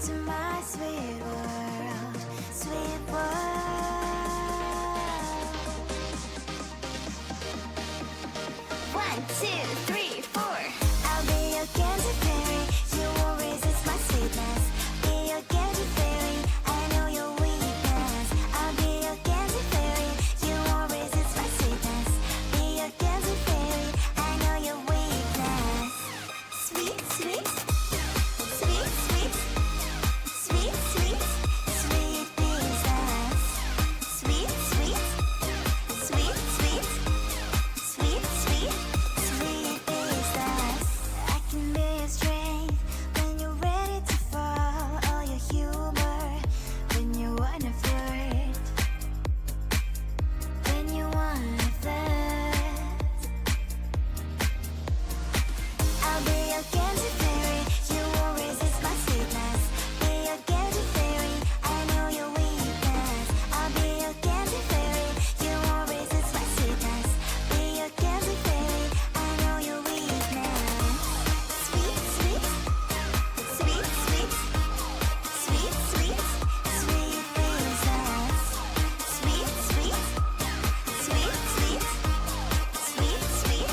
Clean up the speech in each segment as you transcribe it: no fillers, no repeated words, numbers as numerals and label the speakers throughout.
Speaker 1: to my sweet world, sweet world. One, two, three, four. I'll be your candy fairy. You won't resist my sweetness. Be your candy fairy. I know your weakness. I'll be your candy fairy. You won't resist my sweetness. Be your candy fairy. I know your weakness. Sweet, sweet, sweet, sweet, sweet, sweet, sweet business. Sweet, sweet, sweet, sweet, sweet, sweet, sweet business. I can be your strength when you're ready to fall, or your humor when you wanna flirt, when you wanna flirt. I'll be your candy fairy. You won't resist my sweetness. Be your candy fairy. I know your weakness. I'll be your candy fairy. You won't resist my sweetness. Be your candy fairy. I know your weakness. Sweet, sweet, sweet, sweet, sweet, sweet, sweet princess. Sweet, sweet, sweet, sweet, sweet, sweet,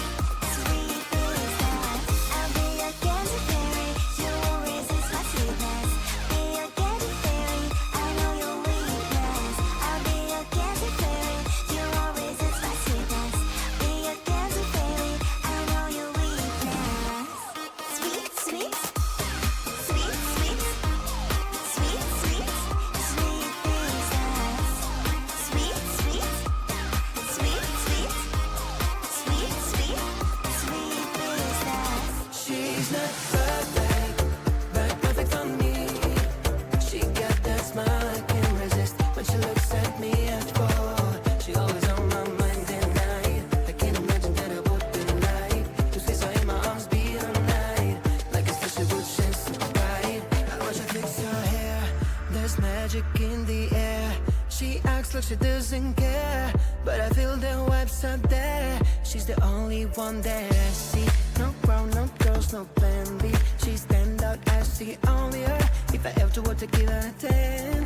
Speaker 1: sweet princess. I'll be your candy fairy. You won't resist my sweetness. Be your candy fairy. I know your weakness. I'll be your candy fairy. You won't resist my sweetness. Be your candy fairy. I know your weakness. Sweet, sweet, sweet, sweet, sweet, sweet, sweet princess. Sweet, sweet, sweet, sweet, sweet, sweet, sweet princess.
Speaker 2: She's not perfect, but perfect for me. She got that smile I can't resist. When she looks at me, I fall. She always on my mind at night. I can't imagine that I would be like to squeeze her in my arms, be her night. Like a special good chance to ride. I watch her fix her hair. There's magic in the air. She acts like she doesn't care, but I feel the vibes out there. She's the only one that I see. No crown, no girls, no plan B. She stand out as the only her. If I ever were to give her a 10,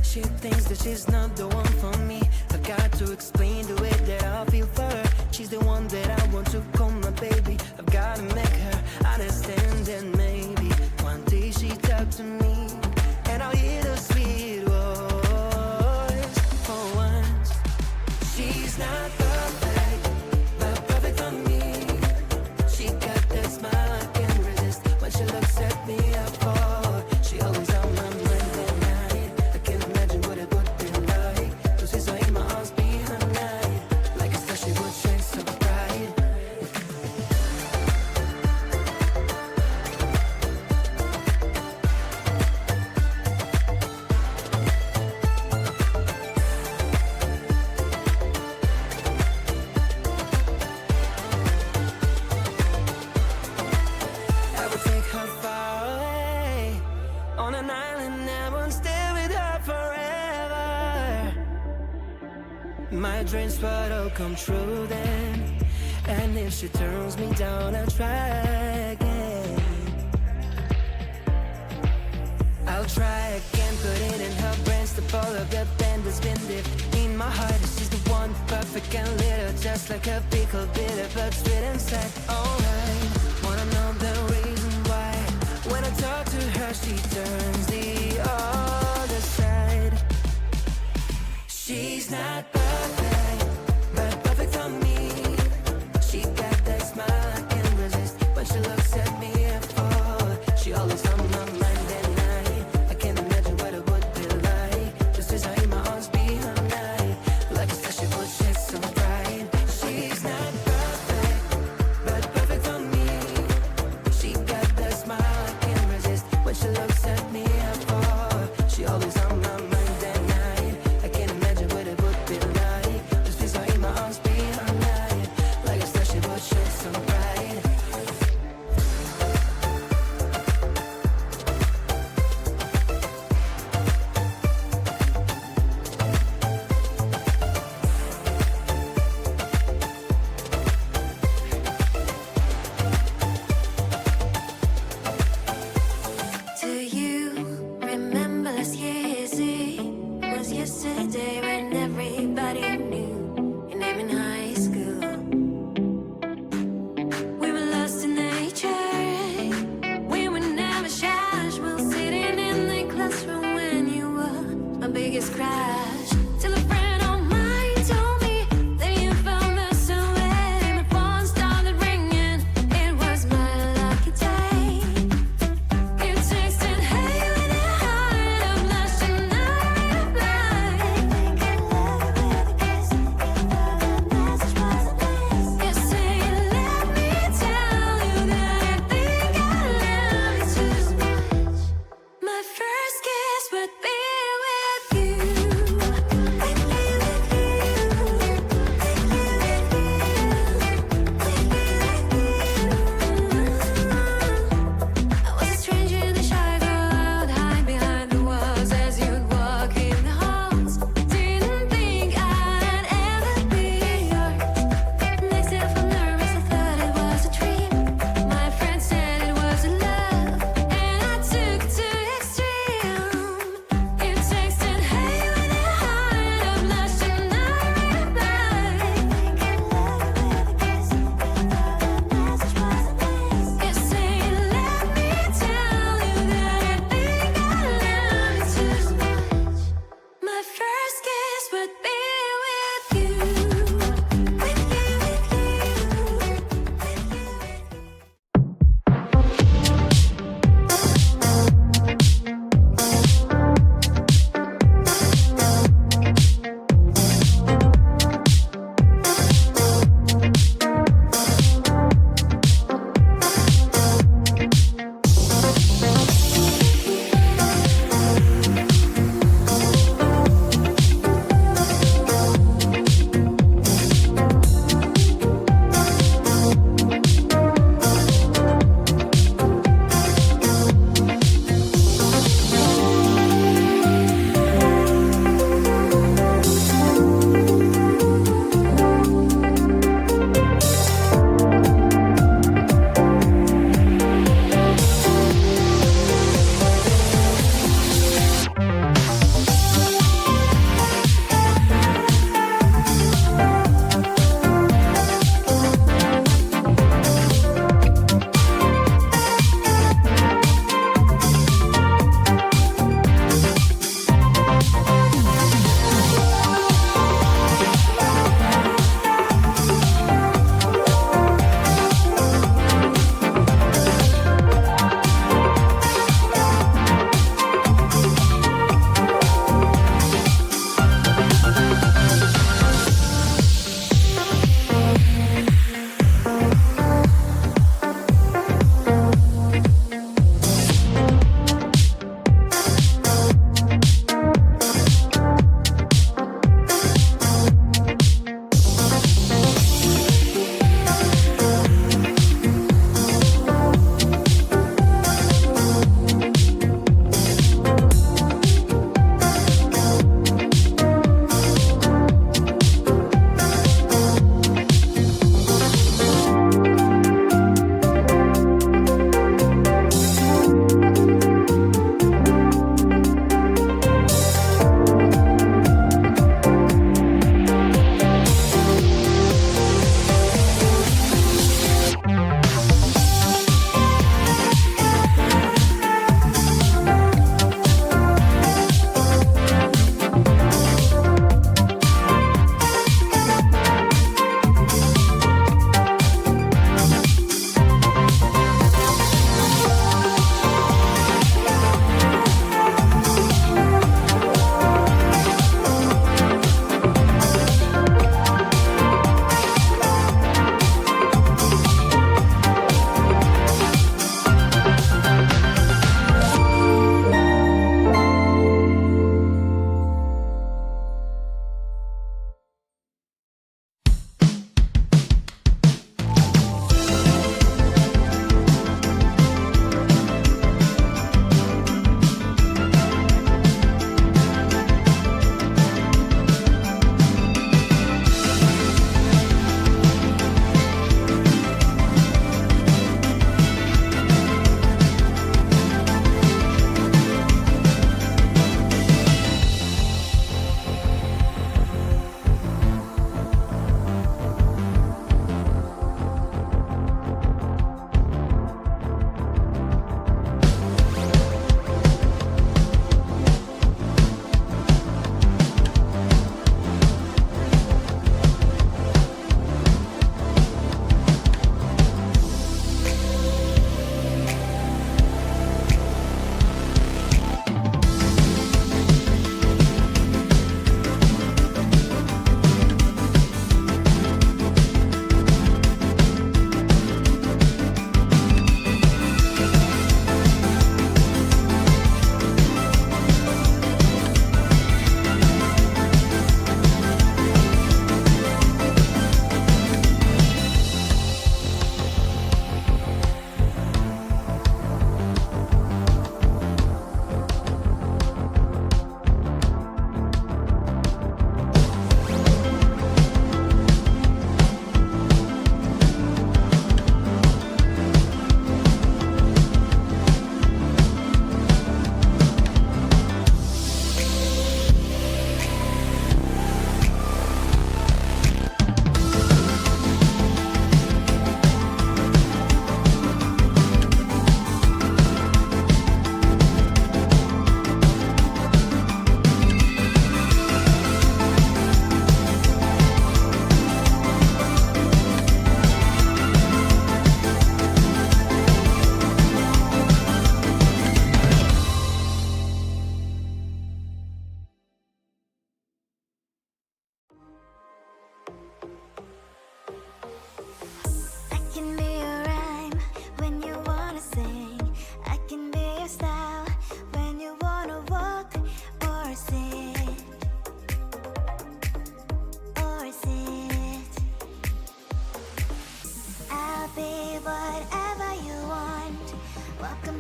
Speaker 2: she thinks that she's not the one for me. I got to explain the way that I feel for her. She's the one that I want to call my baby. I've gotta make her understand that maybe one day she talk to me and I'll hear the sweet voice for once. She's not perfect, but perfect for me. She got that smile I can't resist. When she looks at me, I fall. She always on my mind at night. I can't imagine what it would be like to see her in my arms, be her night. Like a star, she would shine so bright. I would take her far away on an island. I won't stay with her forever. My dreams would all come true then. And if she turns me down, I'll try again. I'll try again, put it in her brains. The ball of the band that's been deep in my heart. She's the one, perfect and little, just like a pickle, bitter but sweet inside. Alright, wanna know the reason why? When I talk to her, she turns the other side. She's not perfect, but perfect for me. She got that smile I can't resist. When she looks at me, I fall. She always on my mind at night. I can't imagine what it would be like just as I in my arms, be her night. Like a star, she would shed so bright. She's not perfect, but perfect for me. She got that smile I can't resist. When she looks at me, I fall. She always on my mind at night. I can't imagine what it would be like.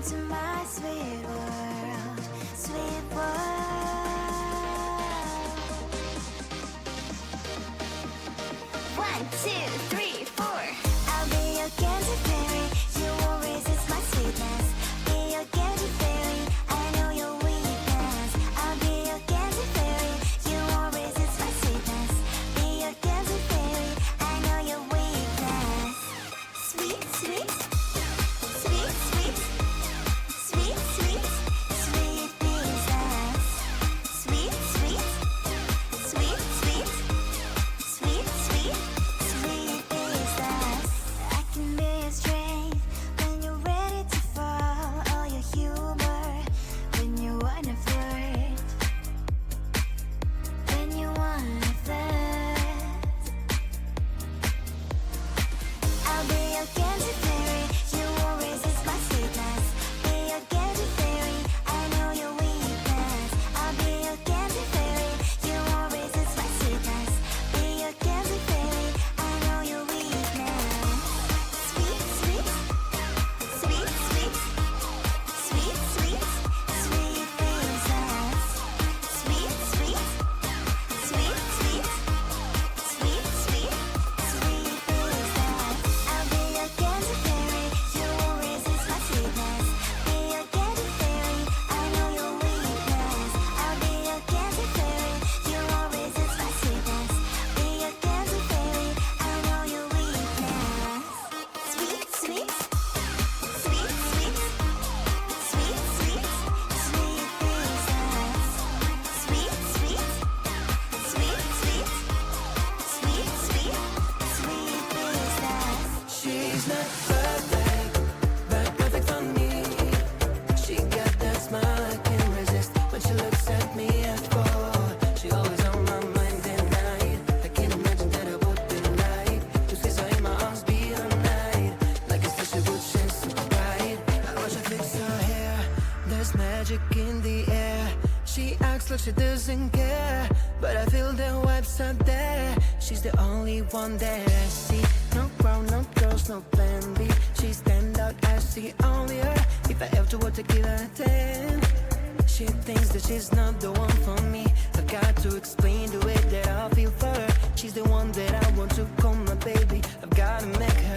Speaker 1: into my sweet world, sweet world. 1, 2, 3, 4. I'll be your candy fairy. You won't resist my sweetness. Be your candy fairy. I know your weakness. I'll be your candy fairy. You won't resist my sweetness. Be your candy fairy. I know your weakness. Sweet, sweet, sweet, sweet, sweet, sweet, sweet princess. Sweet, sweet, sweet, sweet, sweet, sweet, sweet princess. I can be your strength when you're ready to fall. All your humor when you wanna flirt. When you wanna flirt. I'll be your candy fairy. You won't resist my sweetness. Be your candy fairy. I know your weakness. I'll be your candy fairy. You won't resist my sweetness. Be your candy fairy. I know your weakness. Sweet, sweet, sweet, sweet, sweet, sweet, sweet princess. Sweet, sweet, sweet, sweet, sweet, sweet, sweet princess. I'll be your candy fairy. You won't resist my sweetness. Be your candy fairy. I know your weakness. I'll be your candy fairy. You won't resist my sweetness. Be your candy fairy. I know your weakness. Sweet, sweet, sweet, sweet, sweet, sweet, sweet princess. Sweet, sweet, sweet, sweet, sweet, sweet, sweet princess.
Speaker 2: She's not perfect, but perfect for me. She got that smile I can't resist. When she looks at me at fall, she always on my mind at night. I can't imagine that I would be right. To squeeze her in my arms, be all night. Like a special good chance to ride. I watch her fix her hair. There's magic in the air. She acts like she doesn't care, but I feel the vibes out there. She's the only one that I see. No crown, no girls, no plan B. She stand out as the only her. If I ever were to give her a 10, she thinks that she's not the one for me. I've got to explain the way that I feel for her. She's the one that I want to call my baby. I've gotta make her